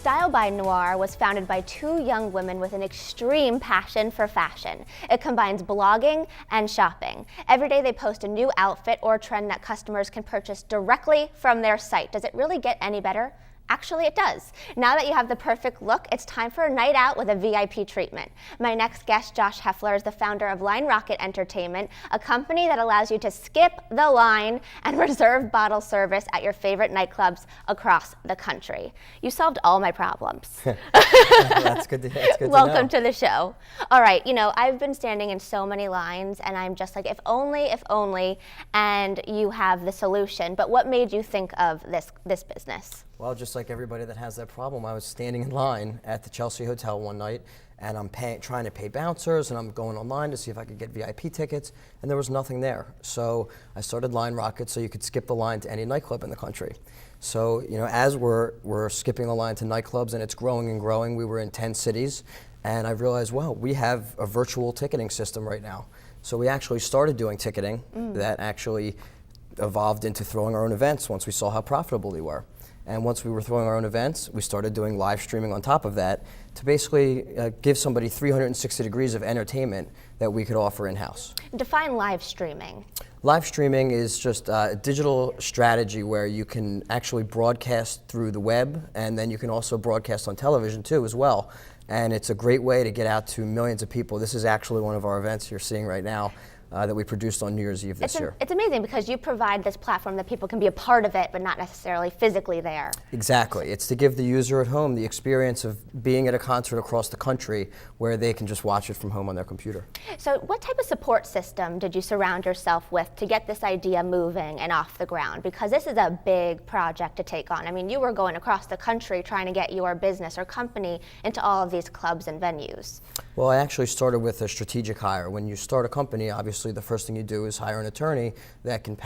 Style by Noir was founded by two young women with an extreme passion for fashion. It combines blogging and shopping. Every day they post a new outfit or trend that customers can purchase directly from their site. Does it really get any better? Actually, it does. Now that you have the perfect look, it's time for a night out with a VIP treatment. My next guest, Josh Heffler, is the founder of Line Rocket Entertainment, a company that allows you to skip the line and reserve bottle service at your favorite nightclubs across the country. You solved all my problems. That's good to Welcome to the show. All right, I've been standing in so many lines, and I'm just like, if only, and you have the solution. But what made you think of this business? Well, just like everybody that has that problem, I was standing in line at the Chelsea Hotel one night, and I'm trying to pay bouncers, and I'm going online to see if I could get VIP tickets, and there was nothing there. So I started Line Rocket so you could skip the line to any nightclub in the country. So, as we're skipping the line to nightclubs and it's growing and growing, we were in 10 cities, and I realized, well, we have a virtual ticketing system right now. So we actually started doing ticketing that actually evolved into throwing our own events once we saw how profitable they were. And once we were throwing our own events, we started doing live streaming on top of that to basically give somebody 360 degrees of entertainment that we could offer in-house. Define live streaming. Live streaming is just a digital strategy where you can actually broadcast through the web, and then you can also broadcast on television too as well. And it's a great way to get out to millions of people. This is actually one of our events you're seeing right now. That we produced on New Year's Eve this year. It's amazing because you provide this platform that people can be a part of it, but not necessarily physically there. Exactly. It's to give the user at home the experience of being at a concert across the country where they can just watch it from home on their computer. So what type of support system did you surround yourself with to get this idea moving and off the ground? Because this is a big project to take on. I mean, you were going across the country trying to get your business or company into all of these clubs and venues. Well, I actually started with a strategic hire. When you start a company, obviously the first thing you do is hire an attorney that can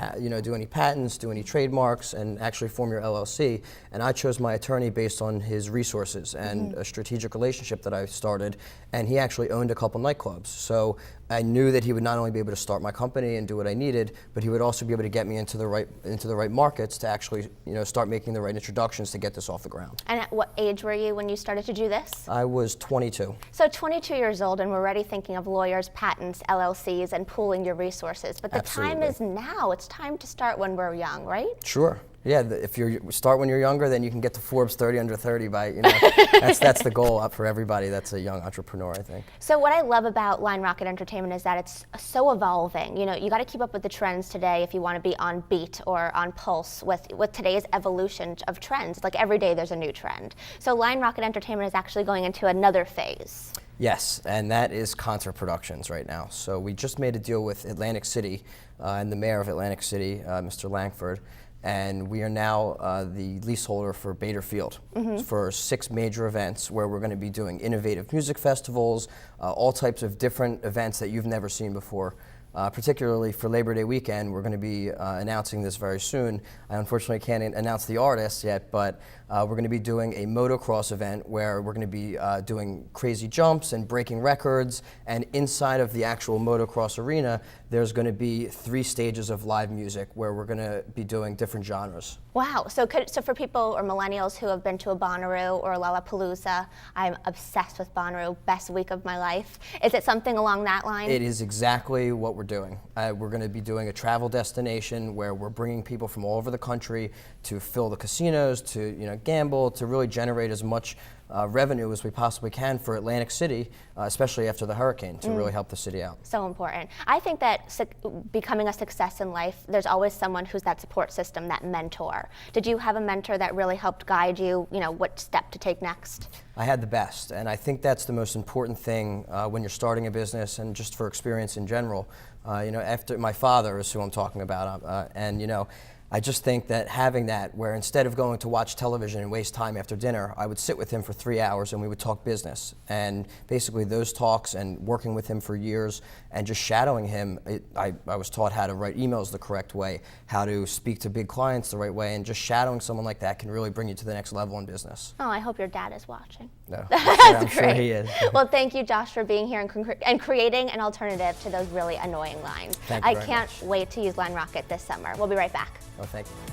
do any patents, do any trademarks, and actually form your LLC. And I chose my attorney based on his resources and a strategic relationship that I started. And he actually owned a couple nightclubs. So I knew that he would not only be able to start my company and do what I needed, but he would also be able to get me into the right markets to actually start making the right introductions to get this off the ground. And at what age were you when you started to do this? I was 22. So 22 years old, and we're already thinking of lawyers, patents, LLCs, and pooling your resources. But the time is now. It's time to start when we're young, right? Sure. Yeah, if you start when you're younger, then you can get to Forbes 30 under 30 by, that's the goal for everybody that's a young entrepreneur, I think. So what I love about Line Rocket Entertainment is that it's so evolving. You got to keep up with the trends today if you want to be on beat or on pulse with today's evolution of trends. Like every day there's a new trend. So Line Rocket Entertainment is actually going into another phase. Yes, and that is concert productions right now. So we just made a deal with Atlantic City and the mayor of Atlantic City, Mr. Langford. And we are now the leaseholder for Bader Field for 6 major events where we're going to be doing innovative music festivals, all types of different events that you've never seen before. Particularly for Labor Day weekend, we're going to be announcing this very soon. I unfortunately can't announce the artists yet, but we're going to be doing a motocross event where we're going to be doing crazy jumps and breaking records, and inside of the actual motocross arena, there's going to be 3 stages of live music where we're going to be doing different genres. Wow, so for people or millennials who have been to a Bonnaroo or a Lollapalooza, I'm obsessed with Bonnaroo, best week of my life. Is it something along that line? It is exactly what we're doing. We're going to be doing a travel destination where we're bringing people from all over the country to fill the casinos, to gamble, to really generate as much revenue as we possibly can for Atlantic City, especially after the hurricane, to really help the city out. So important. I think that becoming a success in life, there's always someone who's that support system, that mentor. Did you have a mentor that really helped guide you, what step to take next? I had the best, and I think that's the most important thing when you're starting a business and just for experience in general. After my father is who I'm talking about, I just think that having that, where instead of going to watch television and waste time after dinner, I would sit with him for 3 hours and we would talk business. And basically those talks and working with him for years and just shadowing him, I was taught how to write emails the correct way, how to speak to big clients the right way, and just shadowing someone like that can really bring you to the next level in business. Oh, I hope your dad is watching. No, I'm sure he is. Well, thank you, Josh, for being here and creating an alternative to those really annoying lines. Thank you I very can't much. wait to use Line Rocket this summer. We'll be right back. Oh, thank you.